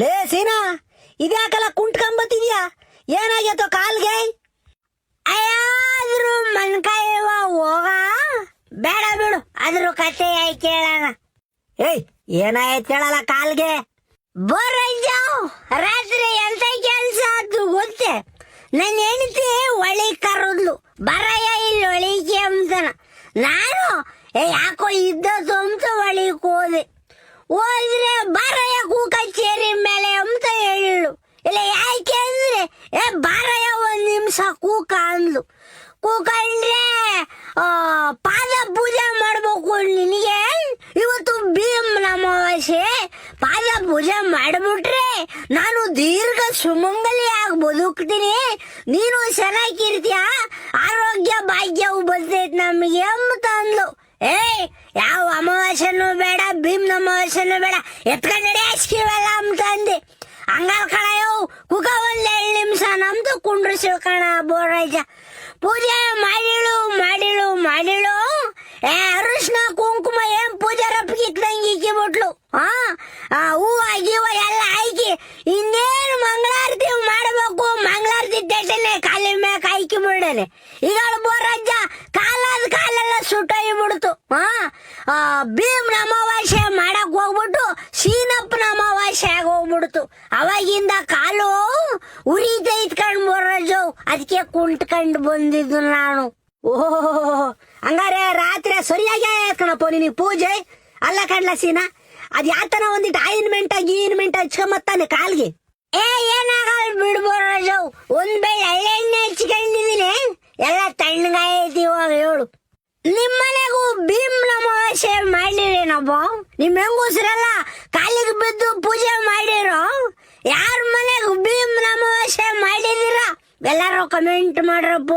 ಲೇ ಸೀನಾ, ಇದ್ಯಾಕಲ್ಲ ಕುಂಟ್ಕೊಂಬತ್ತಿದ್ಯಾ? ಏನಾಗ್ಯತೋ ಕಾಲ್ಗೆ? ಅಯ್ಯಾದ್ರೂ ಮನ್ಕಾಯವ ಹೋಗ, ಬೇಡ ಬಿಡು, ಅದ್ರ ಕತೆ ಕೇಳೋಣ. ಏಯ್, ಏನಾಯ್ತು ಹೇಳಲ್ಲ ಕಾಲ್ಗೆ? ಬೋರಜ್ಜ, ರಾತ್ರಿ ಎಂತ ಕೆಲ್ಸ ಆಯ್ತು ಗೊತ್ತೇ? ನನ್ನ ಹೆಂಡತಿ ಒಳಿ ಕರದ್ಲು, ಬರಯ್ಯ ಇಲ್ಲಿ ಒಳಿಕೆ ಅಂತನ. ನಾನು ಯಾಕೋ ಇದ್ದದ್ದು ಅಂತ ಒಳಿಕ್ ಹೋದೆ. ಹೋದ್ರೆ ಬರಯ್ಯ ಕಚೇರಿ ಮೇಲೆ ಅಂತ ಹೇಳಿಳು. ಇಲ್ಲ ಯಾಕೆ ಅಂದ್ರೆ ಬಾರಯ್ಯ ಒಂದ್ ನಿಮಿಷ ಕೂಕ ಅಂದ್ಲು. ಕೂಕಂಡ್ರೆ ಪಾದ ಪೂಜೆ ಮಾಡ್ಬೇಕು ನಿನಗೆ, ಇವತ್ತು ಭೀಮ್ ಅಮಾವಾಸ್ಯೆ. ಪಾದ ಪೂಜೆ ಮಾಡ್ಬಿಟ್ರೆ ನಾನು ದೀರ್ಘ ಸುಮಂಗಲಿಯಾಗಿ ಬದುಕ್ತೀನಿ, ನೀನು ಚೆನ್ನಾಗಿರ್ತೀಯ, ಆರೋಗ್ಯ ಭಾಗ್ಯವು ಬರ್ತೈತಿ ನಮಗೆ ಅಂತ ಅಂದ್ಲು. ಯಾವ ಅಮಾವಾಸ್ಯನೂ ಬೇಡ, ಭೀಮ್ ಅಮಾವಾಸ್ಯನೂ ಬೇಡ, ಎತ್ಕೊಂಡೆ ಅಸ್ಕಿವಲ್ಲ ಅಂತ ಅಂದೆ. ಹಂಗಾರ ಕಣಯೋ ಕುಕ ಒಂದ್ 2 ನಿಮಿಷ ನಮ್ದು ಕುಂಡ್ರಿಸಿಳು ಕಣ ಬೋರಯ್ಯ. ಪೂಜೆ ಮಾಡಿಳು ಅರಿಶಿನ ಕುಂಕುಮ ಏನ್ ಪೂಜೆ ರಪ್ಪಿಕ್ದಂಗೆ ಇಕ್ಕಿಬಿಟ್ಲು. ಹೂವ ಗೀವ ಎಲ್ಲ ಹಾಕಿ ಇನ್ನೇನು ಮಂಗಳಾರತಿ ಮಾಡಬೇಕು. ಮಂಗಳಾರತಿ ಟೆಟನೆ ಕಾಲಿ ಮ್ಯಾಕ ಹಾಕಿ ಬಿಡನೆ. ಈಗ ಬೋರಜ್ಜ ಕಾಲೆಲ್ಲ ಸುಟ್ಟೋಗಿ ಬಿಡ್ತು. ಭೀಮ್ ಅಮಾವಾಸ್ಯೆ ಮಾಡಕ್ ಹೋಗ್ಬಿಟ್ಟು ಸೀನಪ್ಪನ ಅಮಾವಾಸ್ಯೆ ಆಗ ಹೋಗ್ಬಿಡ್ತು. ಅವಾಗಿಂದ ಕಾಲು ಉರಿತೈತ್ ಕಣ್ ಬೋರಜ್ಜು, ಅದಕ್ಕೆ ಕುಂಟ್ಕಂಡು ಬಂದಿದ್ದು ನಾನು. ಓಹೋ, ಹಂಗಾರೆ ರಾತ್ರಿ ಸರಿಯಾಗಿ ಕಣಪ್ಪ ನಿನಗೆ ಪೂಜೆ. ಅಲ್ಲ ಕಣ್ಲ ಸೀನಾ, ಅದ್ ಯಾತನ ಒಂದಿಟ್ಟು ಆಯಿನ್ಮೆಂಟ್ ಹಚ್ಕೊಂಬತ್ತಾನೆ ಕಾಲ್ಗೆ. ಏನಾಗಲ್ ಬಿಡ್ಬೋರಜ್ಜು, ಒಂದ್ ಬೆಳೆ ಎಣ್ಣೆ ಹಚ್ಕೊಂಡಿದೀನಿ, ಎಲ್ಲ ತಣ್ಣಗಾಯ್ತು. ಇವಾಗ ಹೇಳು, ನಿಮ್ಮನೆಗೂ ಭೀಮ್ ಅಮಾವಾಸ್ಯೆ ಮಾಡಿರೇನಬ್ಬ? ನಿಮ್ ಹೆಂಗಸ್ರೆಲ್ಲ ಕಾಲಿಗೆ ಬಿದ್ದು ಪೂಜೆ ಮಾಡಿರೋ? ಯಾರ ಮನೆಗೂ ಭೀಮ್ ಅಮಾವಾಸ್ಯೆ ಮಾಡಿದೀರ? ಎಲ್ಲಾರು ಕಮೆಂಟ್ ಮಾಡ್ರಪ್ಪ.